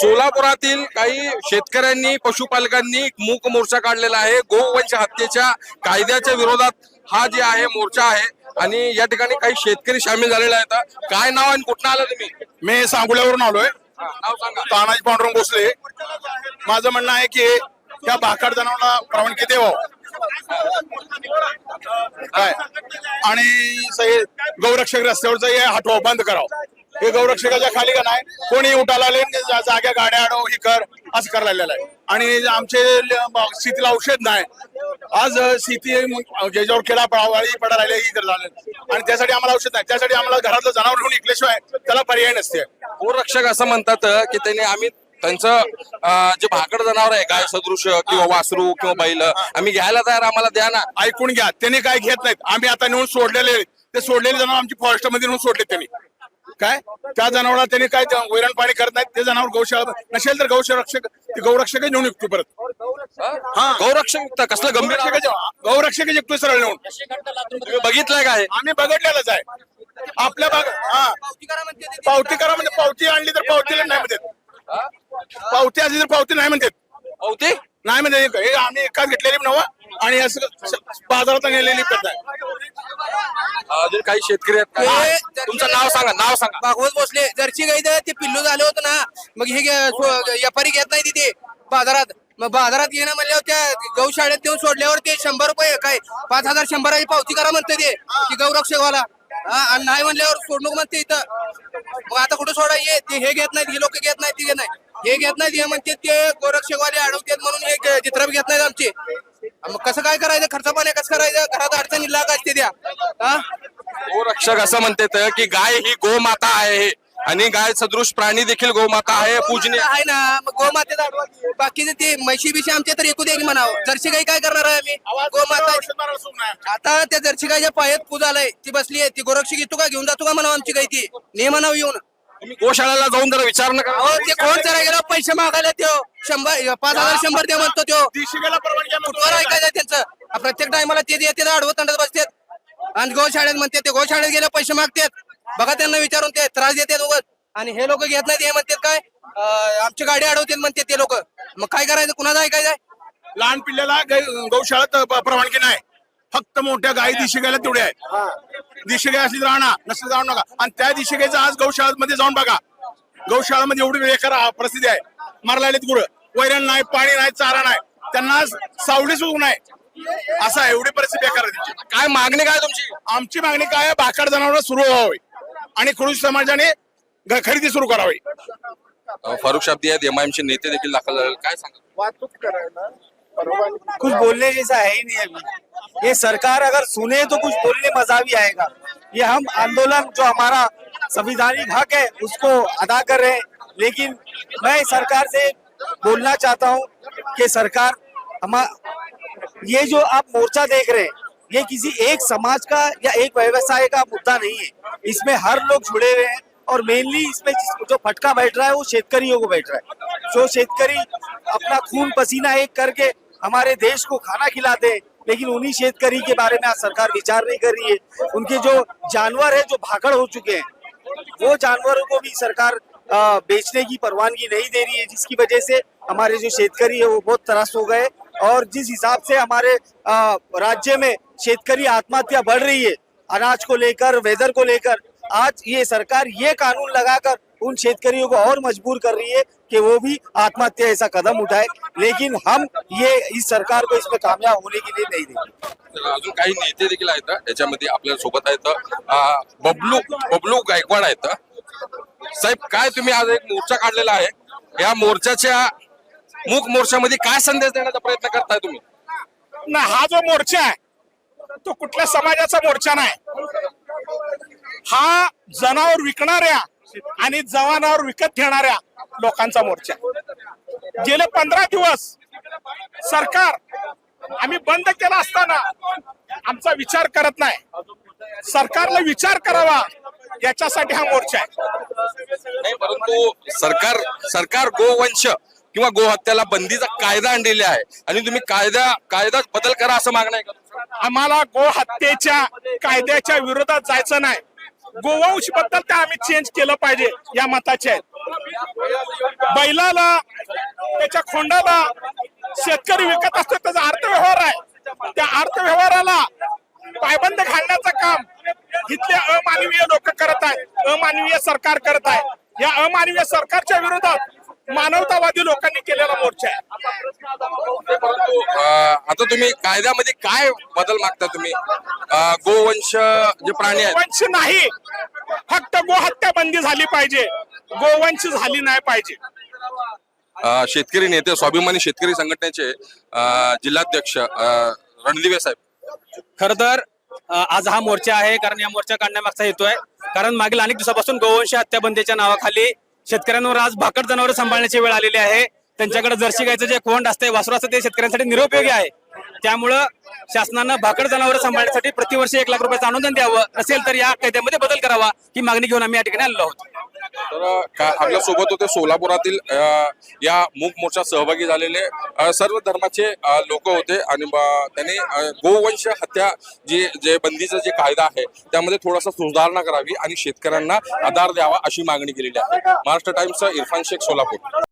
सोलापुरातील काही शेतकऱ्यांनी पशुपालकांनी मूक मोर्चा काढलेला आहे. गोवंश हत्येच्या कायद्याच्या विरोधात हा जे आहे मोर्चा आहे आणि या ठिकाणी काही शेतकरी सामील झालेले आहेत. काय नाव आणि कुठं आलं तुम्ही? मी सांगोल्यावरून आलोय. नाव सांगा. तानाजी पांडुरंग भोसले. माझं म्हणणं आहे की त्या भाकड जनावरांना परवानगी द्यावं काय आणि सगळे गौरक्षक रस्त्यावरचं हे हटवा बंद करावं. हे गौरक्षकाच्या खाली का नाही कोणी उठायला आले जाग्या गाड्या अडव ही कर असं करायला लागलेलं आहे. आणि आमचे शेतीला औषध नाही. आज शेती ज्याच्यावर खेळा पळावाळी पडायला लागले ही झालं आणि त्यासाठी आम्हाला औषध नाही. त्यासाठी आम्हाला घरातलं जनावर घेऊन इकल्याशिवाय त्याला पर्याय नसते. गोरक्षक असं म्हणतात की त्यांनी आम्ही त्यांचं जे भाकड जनावर आहे गाय सदृश किंवा वासरू किंवा बैल आम्ही घ्यायला तयार, आम्हाला द्या ना. ऐकून घ्या, त्यांनी काय घेत नाहीत. आम्ही आता नेऊन सोडलेले ते सोडलेले जनावर आमची फॉरेस्ट मध्ये नेऊन सोडले. त्यांनी काय त्या जनावराला त्यांनी काय वैरण पाणी करत नाहीत. ते जनावर गौशाळा नसेल तर गौरक्षक नेऊन विकतो परत. हा गौरक्षक कसलं गंभीर गौरक्षक विकतोय सरळ नेऊन. तुम्ही बघितलंय काय? आम्ही बघितलेलंच आहे. आपल्या पावती करा म्हणजे पावती आणली तर पावतीला नाही म्हणतात. पावती असली तर पावती नाही म्हणतात. पावती नाही म्हणजे हे आम्ही एकाच घेतलेली नव्हतं आणि असं बाजारात नेलेली पद्धत आहे. अजून काही शेतकरी आहेत. तुमचं नाव सांगा. नाव सांगा. भागवत भोसले. जर्सी गाई ते पिल्लू झालं होतं ना, मग हे व्यापारी घेत नाही तिथे बाजारात. मग बाजारात घेणं म्हणल्यावर त्या गौशाळेत देऊन सोडल्यावर ते 100 रुपये काय 5,000 100 पावती करा म्हणते ते गौरक्षकवाला. आणि नाही म्हणल्यावर सोडणूक म्हणते इथं. मग आता कुठं सोडाय ते हे घेत नाहीत. हे लोक घेत नाहीत. ते घेत नाही, हे घेत नाहीत. हे म्हणते ते गोरक्षकवाले अडवतात म्हणून हे चित्रप घेत नाहीत आमचे. मग कसं काय करायचं? खर्च पाणी कसं करायचं? घरात अडचणी लाग असते त्या. गोरक्षक असं म्हणतात की गाय ही गोमाता आहे आणि गाय सदृश प्राणी देखील गोमाता आहे, पूजनीय आहे ना. मग गोमातेचा बाकीचे ते म्हशी बिशी आमच्या तर एकू दे म्हणावं. जर्सी गाई काय करणार आहे आम्ही? गोमाता आता त्या जर्सी गायच्या पायात पूज आलाय, ती बसली आहे. ती गोरक्षक येतो का घेऊन जातो का म्हणावं आमची गाय? ती ने म्हणावं येऊन. तुम्ही गोशाळेला जाऊन जरा विचार नका. हो ते कोण जरा गेला पैसे मागायला त्यो 100 5,000 100 दे म्हणतो त्यो. कुठवर ऐकायचं त्यांचं? प्रत्येक टायमाला ते देते आडवत तंडत बसतात आणि गोशाळेत म्हणते ते गोशाळेत गेले पैसे मागतात. बघा त्यांना विचारून ते त्रास देतात उगाच. आणि हे लोक घेत नाहीत. हे म्हणतात काय आमची गाडी अडवतात म्हणते ते लोक. मग काय करायचं? कुणाचं ऐकायचं? लहान पिल्ल्याला गौशाळेत परवानगी नाही. फक्त मोठ्या गायी दिशी गायला तेवढे आहे. दिशी गाय असली तर आणा, नसली जाऊ नका. आणि त्या दिशी गायचं आज गौशाळेमध्ये जाऊन बघा. गौशाळेमध्ये एवढी बेकार परिस्थिती आहे. मारला आलेत गुरं, वैरण नाही, पाणी नाही, चारा नाही, त्यांना सावली सुद्धा नाही. असं आहे. एवढी परिस्थिती बेकार आहे त्यांची. काय मागणी काय तुमची? आमची मागणी काय आहे? भाकड जनावर सुरू व्हावी आणि खडूस समाजाने खरेदी सुरू करावी. फारुख शाब्दी आहेत, एमआयएमचे नेते देखील दाखल झाले. काय सांगा? कुछ बोलने जैसा है ही नहीं अभी. ये सरकार अगर सुने तो कुछ बोलने मजा भी आएगा. ये हम आंदोलन जो हमारा संविधानिक हक है उसको अदा कर रहे हैं. लेकिन मैं सरकार से बोलना चाहता हूँ कि सरकार ये जो आप मोर्चा देख रहे हैं ये किसी एक समाज का या एक व्यवसाय का मुद्दा नहीं है. इसमें हर लोग जुड़े हुए हैं और मेनली इसमें जो फटका बैठ रहा है वो शेतकरियों को बैठ रहा है. जो शेतकरी अपना खून पसीना एक करके हमारे देश को खाना खिलाते हैं, लेकिन उन्हीं शेतकरी के बारे में आज सरकार विचार नहीं कर रही है. उनके जो जानवर है जो भागड़ हो चुके हैं वो जानवरों को भी सरकार बेचने की परवानगी नहीं दे रही है, जिसकी वजह से हमारे जो शेतकरी है वो बहुत त्रस्त हो गए. और जिस हिसाब से हमारे राज्य में शेतकरी आत्महत्या बढ़ रही है अनाज को लेकर, वेदर को लेकर, आज ये सरकार ये कानून लगाकर उन शेतकरियों को और मजबूर कर रही है कि वो भी आत्महत्या ऐसा कदम उठाए. लेकिन हम ये इस सरकार को इसमें कामयाब होने के लिए नहीं देंगे. अजून काही नेते देखील आहेत याच्यामध्ये आपल्या सोबत आहेत. बबलू गायकवाड आहेत. साहेब काय तुम्ही आज एक मोर्चा काढलेला आहे, या मोर्चाच्या मूक मोर्चामध्ये काय संदेश देण्याचा प्रयत्न करताय तुम्ही? ना हा जो मोर्चा आहे तो कुठल्या समाजाचा मोर्चा नाही. हा जनावर विकणाऱ्या आणि जनावर विकत घेणाऱ्या लोकांचा मोर्चा. गेले 15 दिवस सरकार आम्ही बंद केला असताना आमचा विचार करत नाही. सरकारला विचार करावा याच्यासाठी हा मोर्चा आहे. परंतु सरकार गोवंश किंवा गोहत्याला बंदीचा कायदा आणलेला आहे आणि तुम्ही कायदा बदल करा असं मागणं आहे का? आम्हाला गोहत्येच्या कायद्याच्या विरोधात जायचं नाही. गोवंश बद्दल ते आम्ही चेंज केलं पाहिजे या मताचे आहेत. बैलाला त्याच्या खोंडाला शेतकरी विकत असतो, त्याचा अर्थव्यवहार आहे. त्या अर्थव्यवहाराला पायबंद घालण्याचं काम इथले अमानवीय लोक करत आहेत, अमानवीय सरकार करत आहे. या अमानवीय सरकारच्या विरोधात मानवतावादी लोकांनी केलेला मोर्चा आहे. परंतु आता तुम्ही कायद्यामध्ये काय बदल मागता तुम्ही? गोवंश जे प्राणी आहेत गोवंश नाही, फक्त गोहत्या बंदी झाली पाहिजे, गोवंश झाली नाही पाहिजे. शेतकरी नेते स्वाभिमानी शेतकरी संघटनेचे जिल्हाध्यक्ष रणदिवे साहेब, खर तर आज हा मोर्चा आहे कारण या मोर्चा काढण्यामागचा हेतू आहे कारण मागील अनेक दिवसापासून गोवंश हत्या बंदीच्या नावाखाली शेतकऱ्यांवर आज भाकड जनावर सांभाळण्याची वेळ आलेली आहे. त्यांच्याकडे जर्सी गायचं जे कोंड असते, वासरू असतं, ते शेतकऱ्यांसाठी निरुपयोगी आहे. त्यामुळं शासनानं भाकड जनावर सांभाळण्यासाठी प्रतिवर्षी 1 लाख रुपयाचं अनुदान द्यावं, नसेल तर या कायद्यामध्ये बदल करावा ही मागणी घेऊन आम्ही या ठिकाणी आलेलो आहोत. तर आपल्या सोबत होते सोलापुरातील या मूक मोर्चात सहभागी झालेले सर्व धर्माचे लोक होते आणि त्यांनी गोवंश हत्या जे बंदीचा जे कायदा आहे त्यामध्ये थोडासा सुधारणा करावी आणि शेतकऱ्यांना आधार द्यावा अशी मागणी केलेली आहे. महाराष्ट्र टाइम्सचा इरफान शेख, सोलापूर.